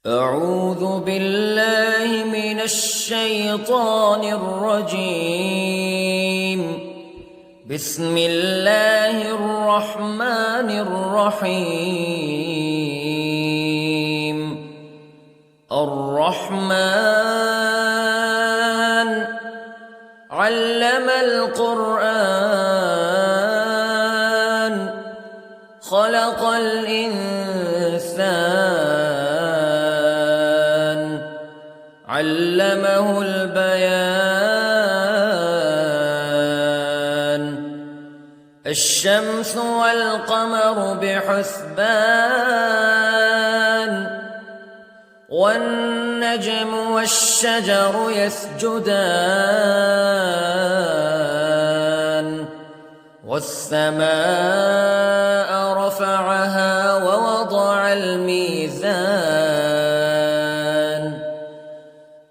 أعوذ بالله من الشيطان الرجيم. بسم الله الرحمن الرحيم. الرحمن علم القرآن خلق الإنسان علمه البيان. الشمس والقمر بحسبان والنجم والشجر يسجدان والسماء رفعها ووضع الميزان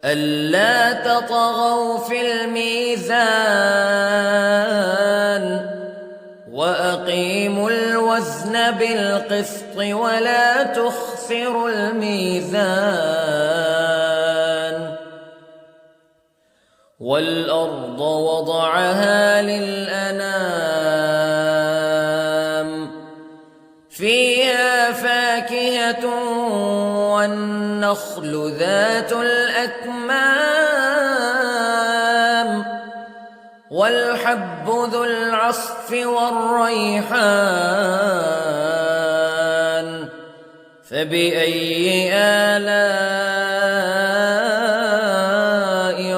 ألا تطغوا في الميزان وأقيموا الوزن بالقسط ولا تخسروا الميزان. والأرض وضعها للأنام فيها فاكهة والنخل ذات الأكمام والحب ذو العصف والريحان فبأي آلاء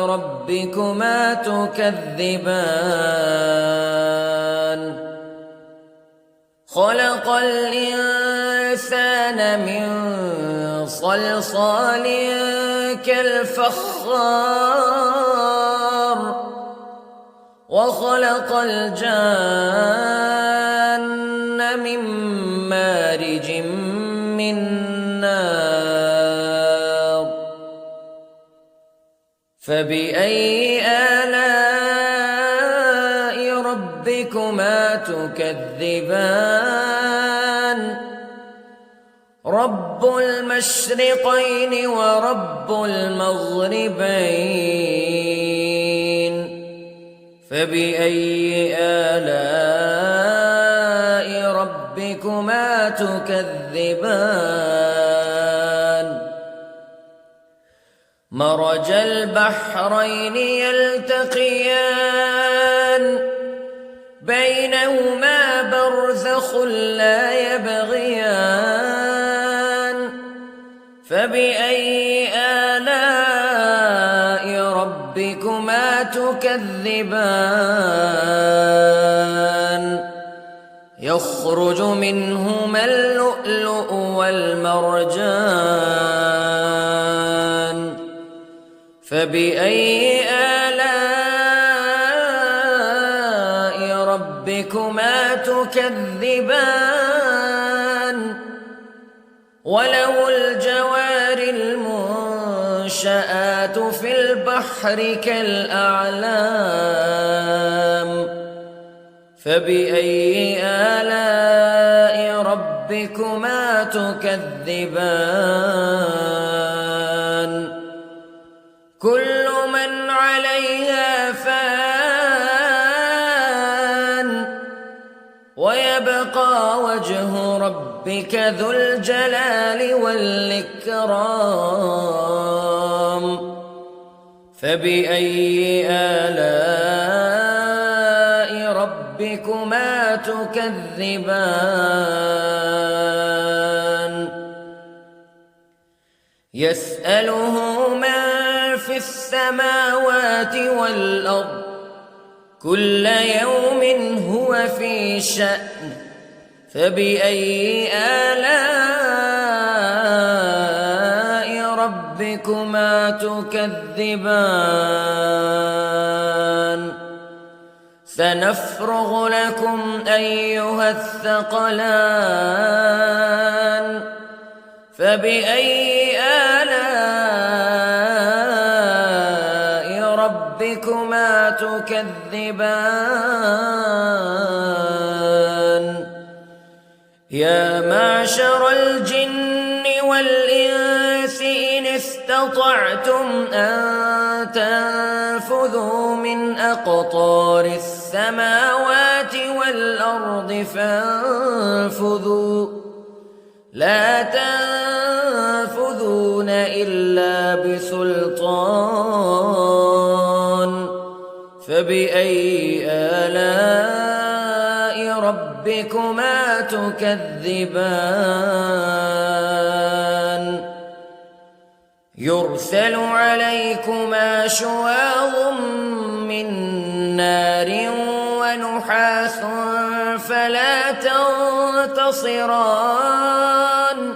ربكما تكذبان. خلق الإنسان من صلصال كالفخار وخلق الجان من مارج من نار فبأي آلاء ربكما تكذبان. رب المشرقين ورب المغربين فبأي آلاء ربكما تكذبان. مرج البحرين يلتقيان بينهما برزخ لا يبغيان فبأي آلاء ربكما تكذبان. يخرج منهما اللؤلؤ والمرجان فبأي آلاء ربكما تكذبان. وله الجوار المنشآت في البحر كالأعلام فبأي آلاء ربكما تكذبان. كل من عليها فان ويبقى وجه ربك ذو الجلال والإكرام فبأي آلاء ربكما تكذبان. يسأله من في السماوات والأرض كل يوم هو في شأن فبأي آلاء ربكما تكذبان. سنفرغ لكم أيها الثقلان فبأي آلاء ربكما تكذبان. يا معشر الجن والإنس والإنس إن استطعتم أن تنفذوا من أقطار السماوات والأرض فانفذوا لا تنفذون إلا بسلطان فبأي آلاء ربكما تكذبان يرسل عليكما شواظ من نار ونحاس فلا تنتصران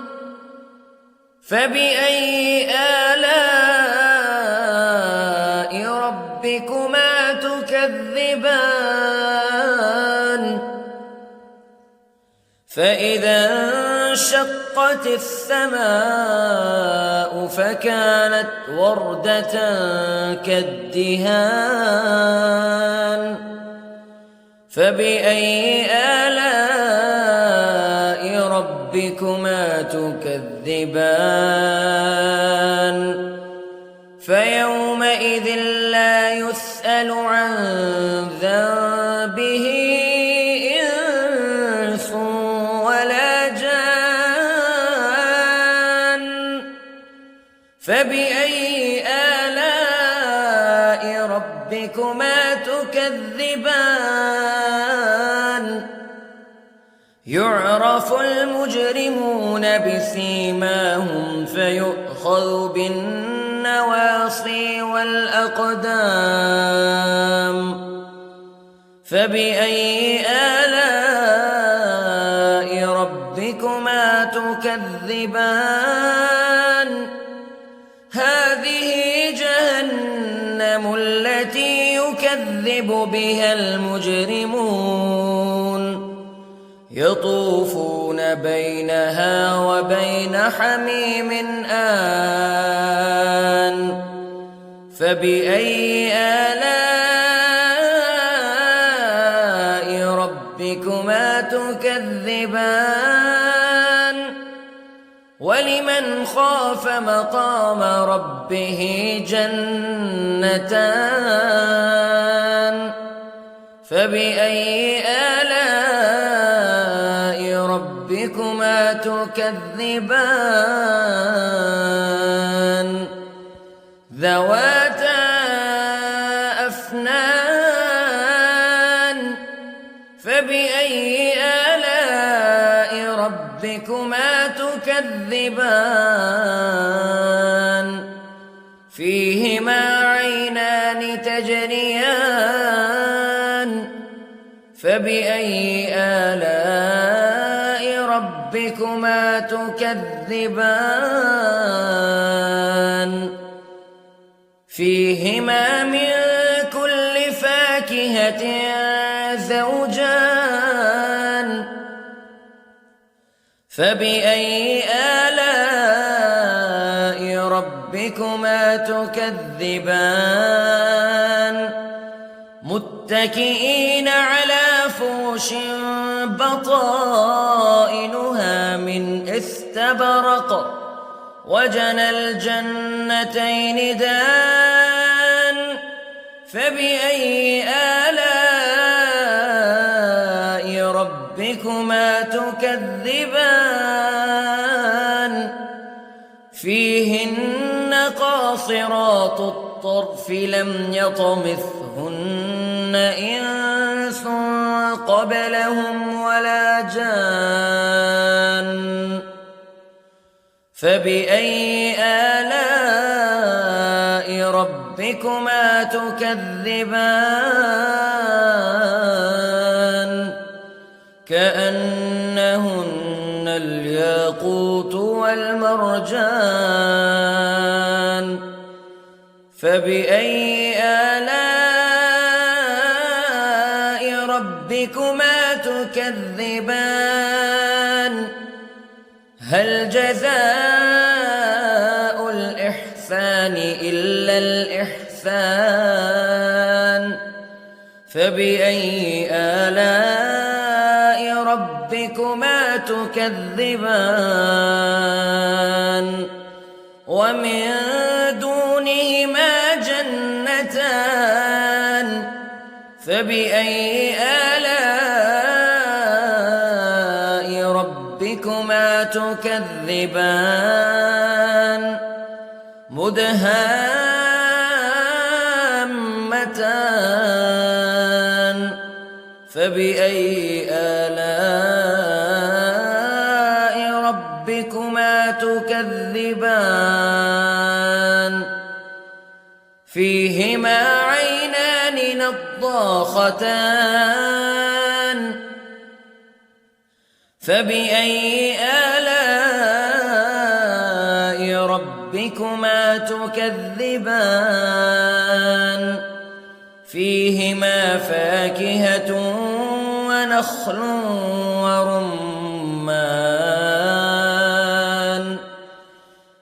فبأي آلاء ربكما تكذبان فإذا انشقت السماء فكانت وردة كالدهان فبأي آلاء ربكما تكذبان فيومئذ لا يسأل عن ذنبه إنس ولا جان فبأي آلاء ربكما تكذبان يعرف المجرمون بسيماهم فيؤخذ بالنواصي والأقدام فبأي آلاء ربكما تكذبان هذه جهنم التي يكذب بها المجرمون يطوفون بينها وبين حميم آن فبأي آلاء ربكما تكذبان ولمن خاف مقام ربه جنتان فبأي آلاء ربكما تكذبان ذواتا أفنان فبأي آلاء ربكما تكذبان فيهما عينان تجريان فبأي آلاء ربكما تكذبان فيهما من كل فاكهة زوجان فبأي آلاء ربكما تكذبان متكئين على فرش بطائنها من استبرق وجنى الجنتين دان فبأي آلاء ربكما تكذبان فيهن قاصرات الطرف لم يطمثهن إنس قبلهم ولا جان فبأي آلاء ربكما تكذبان كأنهن الياقوت والمرجان فبأي آلاء ربكما تكذبان هل جزاء الإحسان إلا الإحسان فبأي آلاء ربكما تكذبان ومن دونهما جنتان فبأي آلاء ربكما تكذبان مدهامتان فبأي آلاء ربكما تكذبان فيهما عينان نضاختان فبأي آلاء ربكما تكذبان فيهما فاكهة ونخل ورمان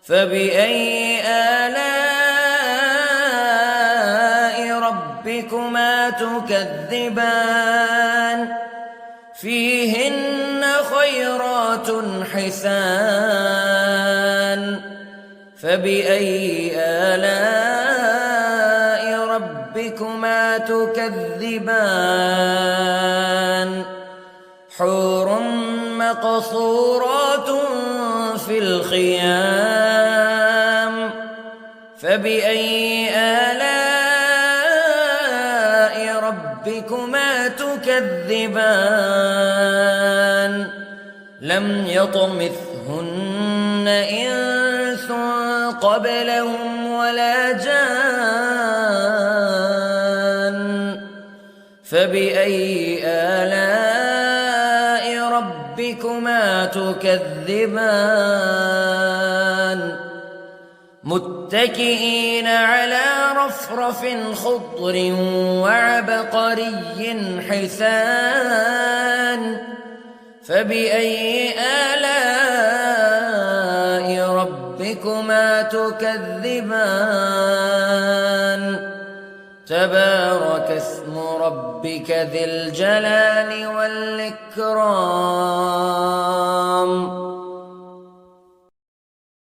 فبأي آلاء ربكما تكذبان فيهن خيرات حسان فبأي آلاء ربكما تكذبان حور مقصورات في الخيام فبأي آلاء ربكما تكذبان لم يطمثهن إنس قبلهم ولا جان فبأي آلاء ربكما تكذبان متكئين على رفرف خضر وعبقري حسان فبأي آلاء ربكما تكذبان تبارك اسم ربك ذي الجلال والإكرام